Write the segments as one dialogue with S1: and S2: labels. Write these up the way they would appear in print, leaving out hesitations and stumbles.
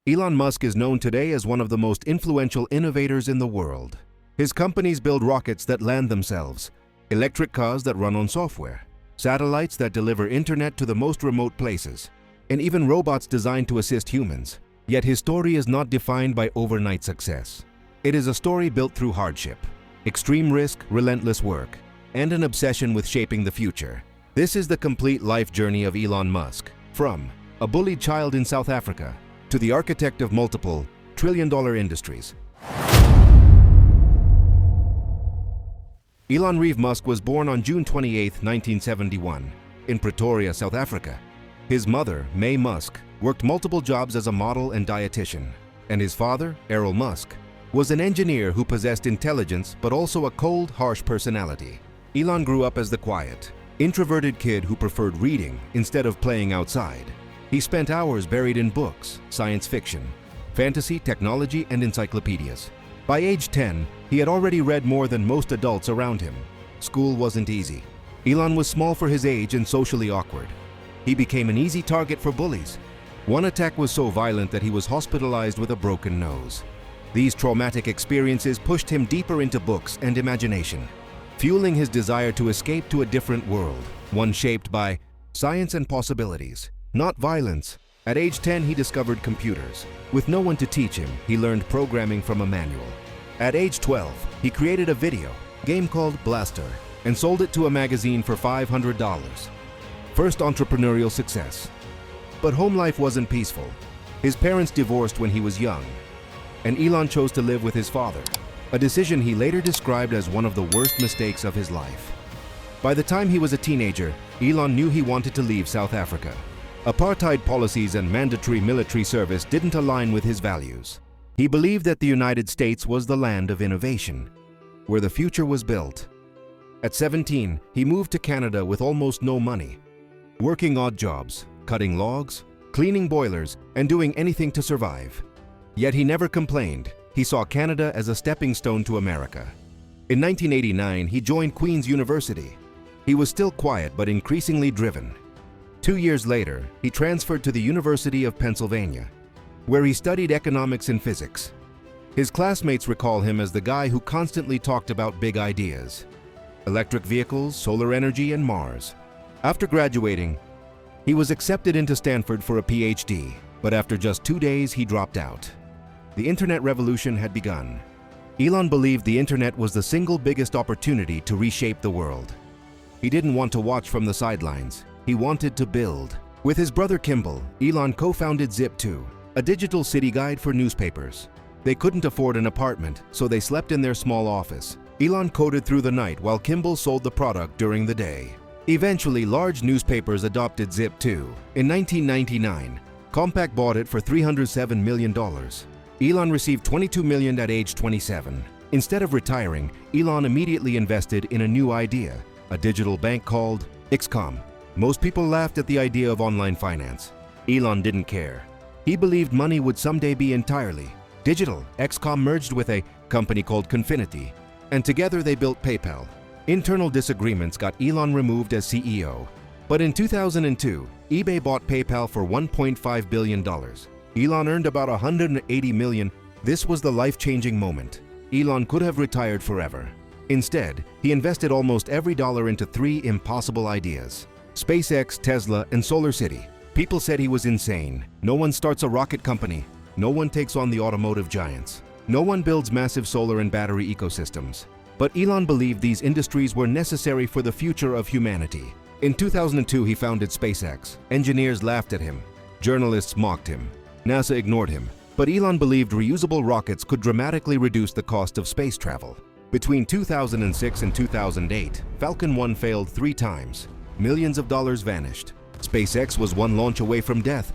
S1: Elon Musk is known today as one of the most influential innovators in the world. His companies build rockets that land themselves, electric cars that run on software, satellites that deliver internet to the most remote places, and even robots designed to assist humans. Yet his story is not defined by overnight success. It is a story built through hardship, extreme risk, relentless work, and an obsession with shaping the future. This is the complete life journey of Elon Musk, from a bullied child in South Africa to the architect of multiple trillion-dollar industries. Elon Reeve Musk was born on June 28, 1971, in Pretoria, South Africa. His mother, May Musk, worked multiple jobs as a model and dietitian, and his father, Elon Musk, was an engineer who possessed intelligence but also a cold, harsh personality. Elon grew up as the quiet, introverted kid who preferred reading instead of playing outside. He spent hours buried in books, science fiction, fantasy, technology, and encyclopedias. By age 10, he had already read more than most adults around him. School wasn't easy. Elon was small for his age and socially awkward. He became an easy target for bullies. One attack was so violent that he was hospitalized with a broken nose. These traumatic experiences pushed him deeper into books and imagination, fueling his desire to escape to a different world, one shaped by science and possibilities, not violence. At age 10, he discovered computers. With no one to teach him, he learned programming from a manual. At age 12, he created a video game called Blaster and sold it to a magazine for $500. First entrepreneurial success. But home life wasn't peaceful. His parents divorced when he was young, and Elon chose to live with his father, a decision he later described as one of the worst mistakes of his life. By the time he was a teenager, Elon knew he wanted to leave South Africa. Apartheid policies and mandatory military service didn't align with his values. He believed that the United States was the land of innovation, where the future was built. At 17, he moved to Canada with almost no money, working odd jobs, cutting logs, cleaning boilers, and doing anything to survive. Yet he never complained. He saw Canada as a stepping stone to America. In 1989, he joined Queen's University. He was still quiet but increasingly driven. 2 years later, he transferred to the University of Pennsylvania, where he studied economics and physics. His classmates recall him as the guy who constantly talked about big ideas: electric vehicles, solar energy, and Mars. After graduating, he was accepted into Stanford for a PhD, but after just 2 days, he dropped out. The internet revolution had begun. Elon believed the internet was the single biggest opportunity to reshape the world. He didn't want to watch from the sidelines. He wanted to build. With his brother Kimball, Elon co-founded Zip2, a digital city guide for newspapers. They couldn't afford an apartment, so they slept in their small office. Elon coded through the night while Kimball sold the product during the day. Eventually, large newspapers adopted Zip2. In 1999, Compaq bought it for $307 million. Elon received $22 million at age 27. Instead of retiring, Elon immediately invested in a new idea, a digital bank called XCOM. Most people laughed at the idea of online finance. Elon didn't care. He believed money would someday be entirely digital. XCOM merged with a company called Confinity, and together they built PayPal. Internal disagreements got Elon removed as CEO. But in 2002, eBay bought PayPal for $1.5 billion. Elon earned about $180 million. This was the life-changing moment. Elon could have retired forever. Instead, he invested almost every dollar into 3 impossible ideas: SpaceX, Tesla, and Solar City. People said he was insane. No one starts a rocket company. No one takes on the automotive giants. No one builds massive solar and battery ecosystems. But Elon believed these industries were necessary for the future of humanity. In 2002, he founded SpaceX. Engineers laughed at him. Journalists mocked him. NASA ignored him. But Elon believed reusable rockets could dramatically reduce the cost of space travel. Between 2006 and 2008, Falcon 1 failed 3 times. Millions of dollars vanished. SpaceX was one launch away from death.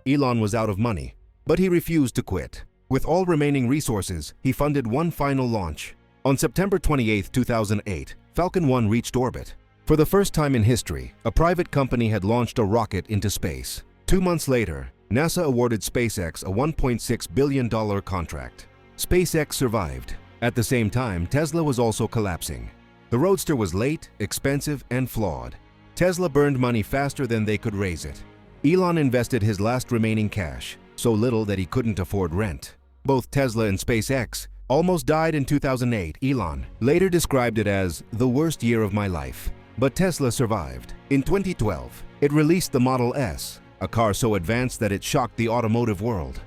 S1: Elon was out of money, but he refused to quit. With all remaining resources, he funded one final launch. On September 28, 2008, Falcon 1 reached orbit. For the first time in history, a private company had launched a rocket into space. 2 months later, NASA awarded SpaceX a $1.6 billion contract. SpaceX survived. At the same time, Tesla was also collapsing. The Roadster was late, expensive, and flawed. Tesla burned money faster than they could raise it. Elon invested his last remaining cash, so little that he couldn't afford rent. Both Tesla and SpaceX almost died in 2008. Elon later described it as the worst year of my life. But Tesla survived. In 2012, it released the Model S, a car so advanced that it shocked the automotive world.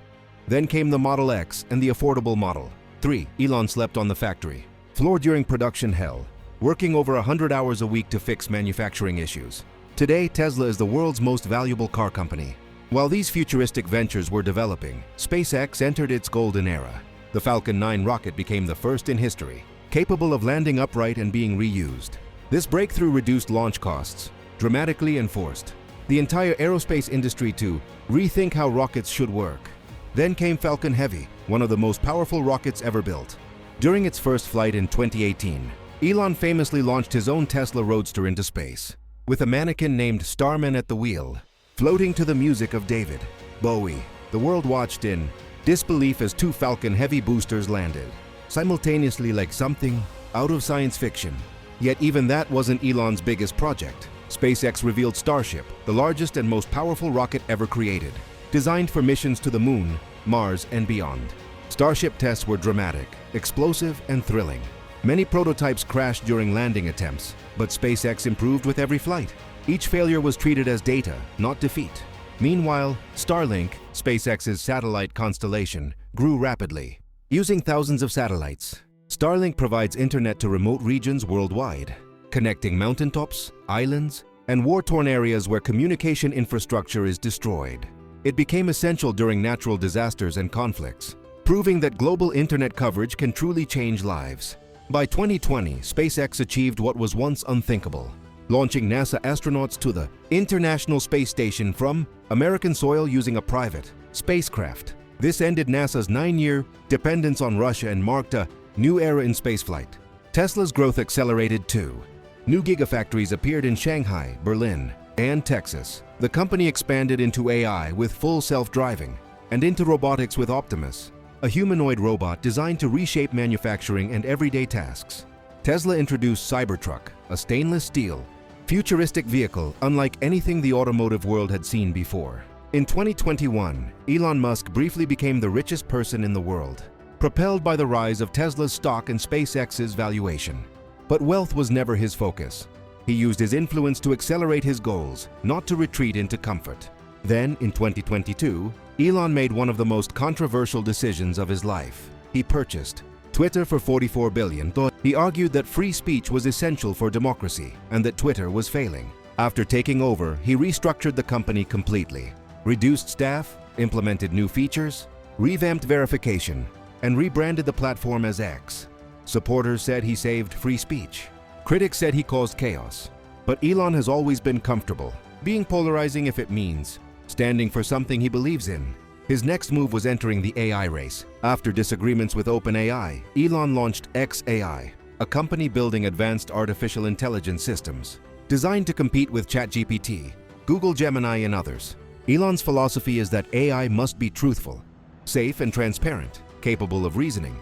S1: Then came the Model X and the affordable Model 3. Elon slept on the factory floor during production hell, working over 100 hours a week to fix manufacturing issues. Today, Tesla is the world's most valuable car company. While these futuristic ventures were developing, SpaceX entered its golden era. The Falcon 9 rocket became the first in history, capable of landing upright and being reused. This breakthrough reduced launch costs, dramatically enforced the entire aerospace industry to rethink how rockets should work. Then came Falcon Heavy, one of the most powerful rockets ever built. During its first flight in 2018, Elon famously launched his own Tesla Roadster into space, with a mannequin named Starman at the wheel, floating to the music of David Bowie. The world watched in disbelief as 2 Falcon Heavy boosters landed, simultaneously like something out of science fiction. Yet even that wasn't Elon's biggest project. SpaceX revealed Starship, the largest and most powerful rocket ever created, designed for missions to the Moon, Mars, and beyond. Starship tests were dramatic, explosive, and thrilling. Many prototypes crashed during landing attempts, but SpaceX improved with every flight. Each failure was treated as data, not defeat. Meanwhile, Starlink, SpaceX's satellite constellation, grew rapidly. Using thousands of satellites, Starlink provides internet to remote regions worldwide, connecting mountaintops, islands, and war-torn areas where communication infrastructure is destroyed. It became essential during natural disasters and conflicts, proving that global internet coverage can truly change lives. By 2020, SpaceX achieved what was once unthinkable, launching NASA astronauts to the International Space Station from American soil using a private spacecraft. This ended NASA's 9-year dependence on Russia and marked a new era in spaceflight. Tesla's growth accelerated too. New gigafactories appeared in Shanghai, Berlin, and Texas. The company expanded into AI with full self-driving and into robotics with Optimus, a humanoid robot designed to reshape manufacturing and everyday tasks. Tesla introduced Cybertruck, a stainless steel, futuristic vehicle unlike anything the automotive world had seen before. In 2021, Elon Musk briefly became the richest person in the world, propelled by the rise of Tesla's stock and SpaceX's valuation. But wealth was never his focus. He used his influence to accelerate his goals, not to retreat into comfort. Then, in 2022, Elon made one of the most controversial decisions of his life. He purchased Twitter for $44 billion. He argued that free speech was essential for democracy and that Twitter was failing. After taking over, he restructured the company completely, reduced staff, implemented new features, revamped verification, and rebranded the platform as X. Supporters said he saved free speech. Critics said he caused chaos. But Elon has always been comfortable, being polarizing if it means standing for something he believes in. His next move was entering the AI race. After disagreements with OpenAI, Elon launched xAI, a company building advanced artificial intelligence systems, designed to compete with ChatGPT, Google Gemini, and others. Elon's philosophy is that AI must be truthful, safe, and transparent, capable of reasoning,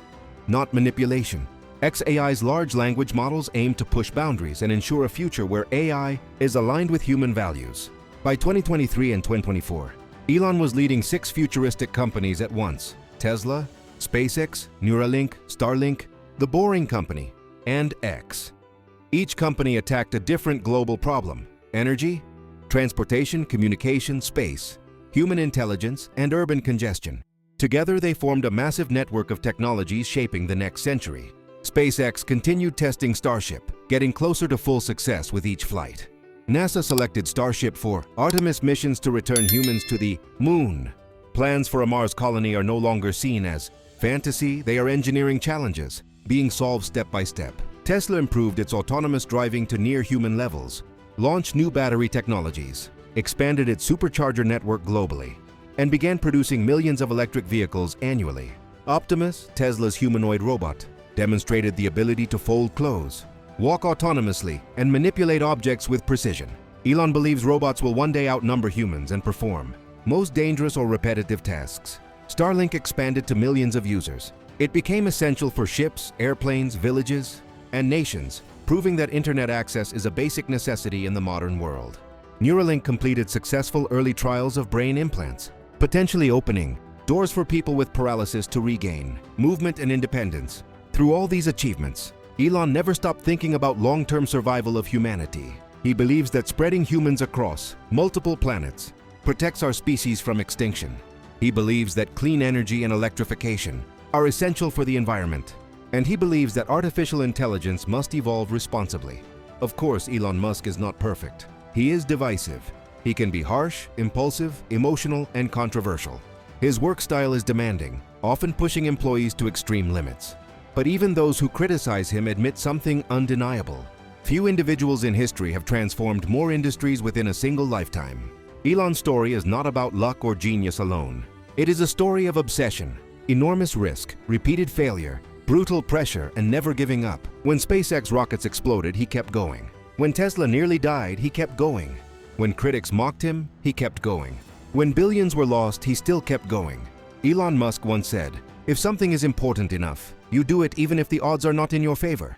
S1: not manipulation. xAI's large language models aim to push boundaries and ensure a future where AI is aligned with human values. By 2023 and 2024, Elon was leading 6 futuristic companies at once: Tesla, SpaceX, Neuralink, Starlink, The Boring Company, and X. Each company attacked a different global problem: energy, transportation, communication, space, human intelligence, and urban congestion. Together, they formed a massive network of technologies shaping the next century. SpaceX continued testing Starship, getting closer to full success with each flight. NASA selected Starship for Artemis missions to return humans to the Moon. Plans for a Mars colony are no longer seen as fantasy, they are engineering challenges, being solved step by step. Tesla improved its autonomous driving to near-human levels, launched new battery technologies, expanded its Supercharger network globally, and began producing millions of electric vehicles annually. Optimus, Tesla's humanoid robot, demonstrated the ability to fold clothes, walk autonomously, and manipulate objects with precision. Elon believes robots will one day outnumber humans and perform most dangerous or repetitive tasks. Starlink expanded to millions of users. It became essential for ships, airplanes, villages, and nations, proving that internet access is a basic necessity in the modern world. Neuralink completed successful early trials of brain implants, potentially opening doors for people with paralysis to regain movement and independence. Through all these achievements, Elon never stopped thinking about long-term survival of humanity. He believes that spreading humans across multiple planets protects our species from extinction. He believes that clean energy and electrification are essential for the environment, and he believes that artificial intelligence must evolve responsibly. Of course, Elon Musk is not perfect. He is divisive. He can be harsh, impulsive, emotional, and controversial. His work style is demanding, often pushing employees to extreme limits. But even those who criticize him admit something undeniable. Few individuals in history have transformed more industries within a single lifetime. Elon's story is not about luck or genius alone. It is a story of obsession, enormous risk, repeated failure, brutal pressure, and never giving up. When SpaceX rockets exploded, he kept going. When Tesla nearly died, he kept going. When critics mocked him, he kept going. When billions were lost, he still kept going. Elon Musk once said, "If something is important enough, you do it even if the odds are not in your favor."